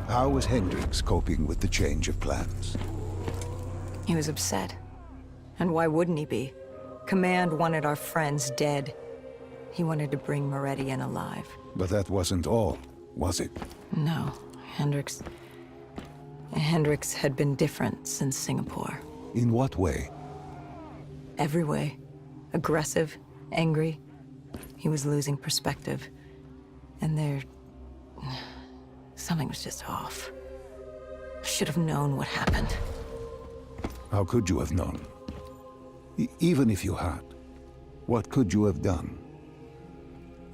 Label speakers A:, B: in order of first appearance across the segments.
A: How was Hendricks coping with the change of plans?
B: He was upset. And why wouldn't he be? Command wanted our friends dead. He wanted to bring Moretti in alive.
A: But that wasn't all, was it?
B: No, Hendricks had been different since Singapore.
A: In what way?
B: Every way. Aggressive, angry. He was losing perspective. And something was just off. I should have known what happened.
A: How could you have known? Even if you had, what could you have done?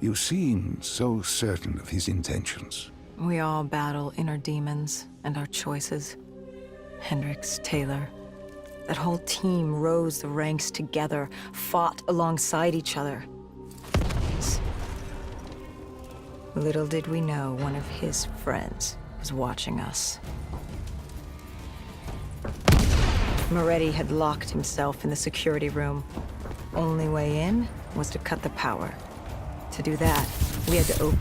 A: You seem so certain of his intentions.
B: We all battle inner demons and our choices. Hendricks, Taylor. That whole team rose the ranks together, fought alongside each other. Little did we know one of his friends was watching us. Moretti had locked himself in the security room. Only way in was to cut the power. To do that, we had to open...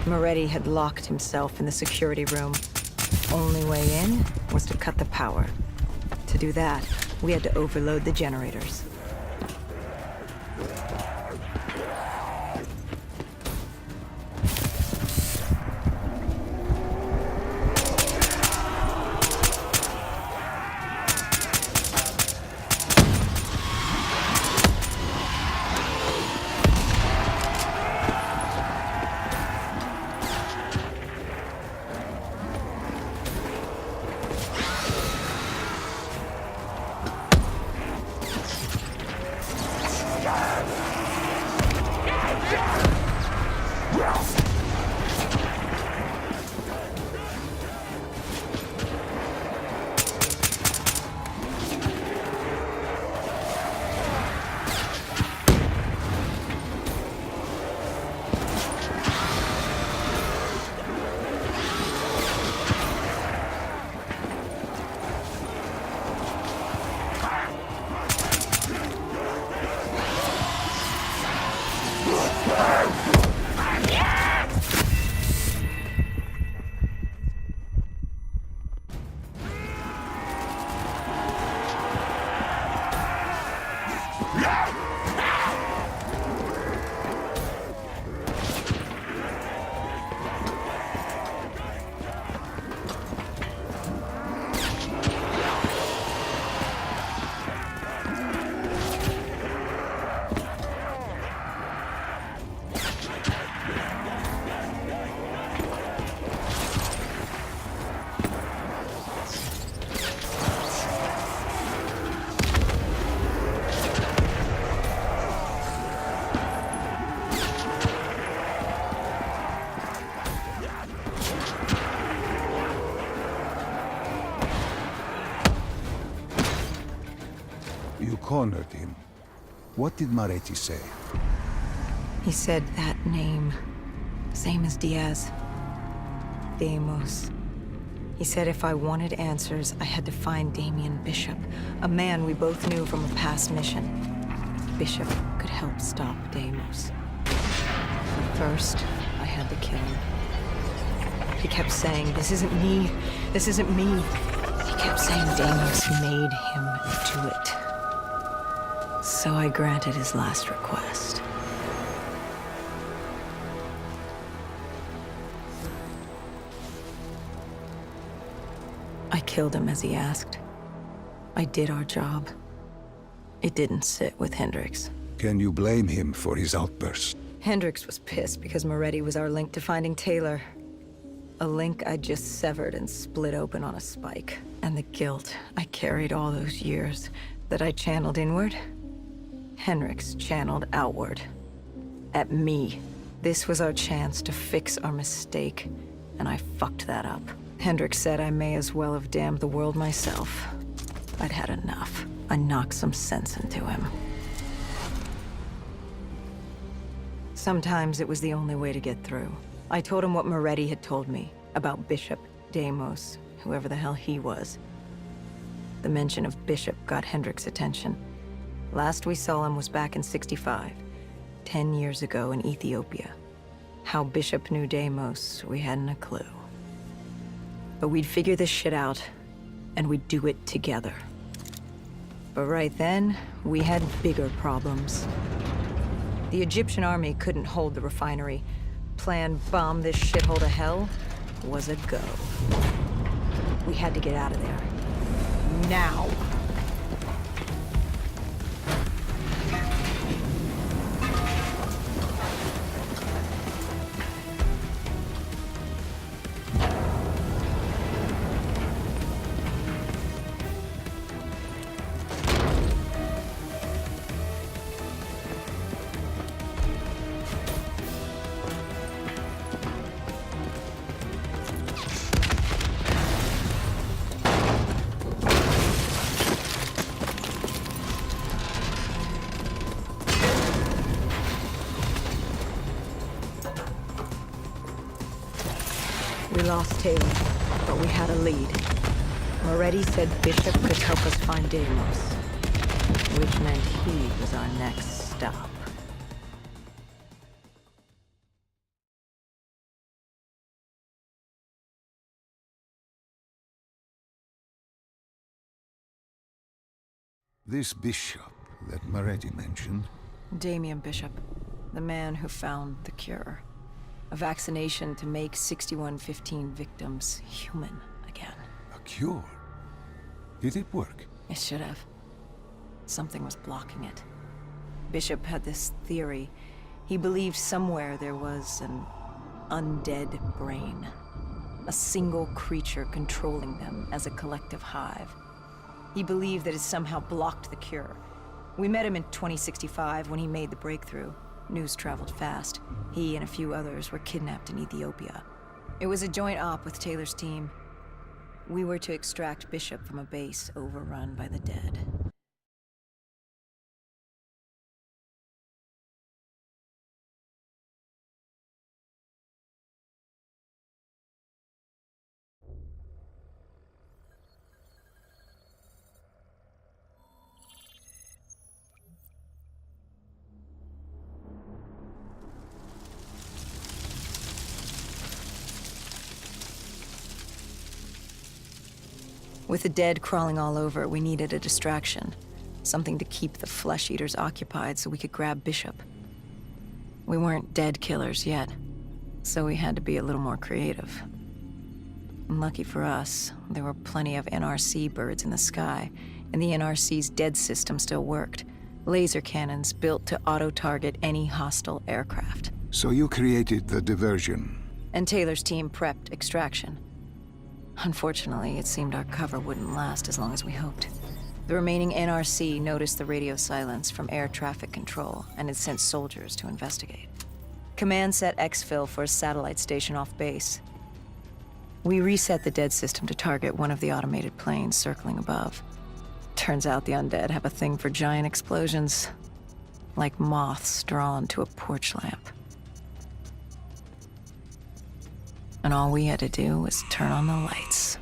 B: Moretti had locked himself in the security room. Only way in was to cut the power. To do that, we had to overload the generators.
A: You cornered him. What did Moretti say?
B: He said that name, same as Diaz. Deimos. He said if I wanted answers, I had to find Damien Bishop, a man we both knew from a past mission. Bishop could help stop Deimos. But first, I had to kill him. He kept saying, "This isn't me. This isn't me." He kept saying Deimos made him do it. So I granted his last request. I killed him as he asked. I did our job. It didn't sit with Hendricks.
A: Can you blame him for his outburst?
B: Hendricks was pissed because Moretti was our link to finding Taylor. A link I just severed and split open on a spike. And the guilt I carried all those years that I channeled inward, Hendricks channeled outward. At me. This was our chance to fix our mistake, and I fucked that up. Hendricks said I may as well have damned the world myself. I'd had enough. I knocked some sense into him. Sometimes it was the only way to get through. I told him what Moretti had told me about Bishop, Deimos, whoever the hell he was. The mention of Bishop got Hendricks' attention. Last we saw him was back in '65, 10 years ago in Ethiopia. How Bishop knew Deimos, we hadn't a clue. But we'd figure this shit out, and we'd do it together. But right then, we had bigger problems. The Egyptian army couldn't hold the refinery. Plan bomb this shithole to hell was a go. We had to get out of there. Now! We lost Taylor, but we had a lead. Moretti said Bishop could help us find Deimos, which meant he was our next stop.
A: This bishop that Moretti mentioned,
B: Damien Bishop, the man who found the cure. A vaccination to make 6115 victims human again.
A: a cure. Did it work?
B: It should have. Something was blocking it. Bishop had this theory. He believed somewhere there was an undead brain. A single creature controlling them as a collective hive. He believed that it somehow blocked the cure. We met him in 2065 when he made the breakthrough. News traveled fast. He and a few others were kidnapped in Ethiopia. It was a joint op with Taylor's team. We were to extract Bishop from a base overrun by the dead. With the dead crawling all over, we needed a distraction. Something to keep the flesh eaters occupied so we could grab Bishop. We weren't dead killers yet, so we had to be a little more creative. And lucky for us, there were plenty of NRC birds in the sky, and the NRC's dead system still worked. Laser cannons built to auto-target any hostile aircraft.
A: So you created the diversion.
B: And Taylor's team prepped extraction. Unfortunately, it seemed our cover wouldn't last as long as we hoped. The remaining NRC noticed the radio silence from air traffic control and had sent soldiers to investigate. Command set exfil for a satellite station off base. We reset the dead system to target one of the automated planes circling above. Turns out the undead have a thing for giant explosions, like moths drawn to a porch lamp. And all we had to do was turn on the lights.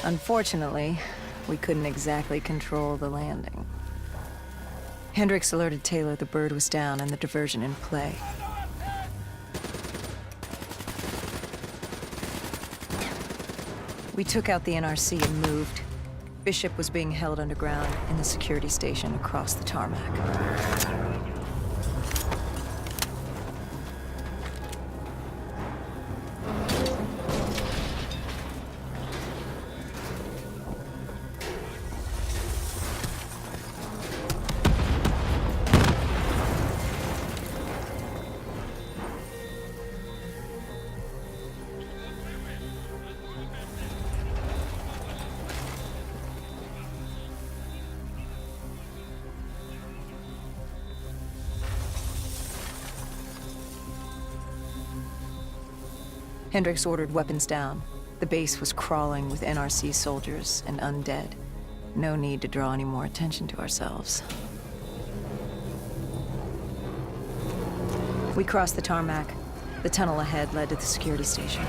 B: Unfortunately, we couldn't exactly control the landing. Hendricks alerted Taylor the bird was down and the diversion in play. We took out the NRC and moved. Bishop was being held underground in the security station across the tarmac. Hendricks ordered weapons down. The base was crawling with NRC soldiers and undead. No need to draw any more attention to ourselves. We crossed the tarmac, The tunnel ahead led to the security station.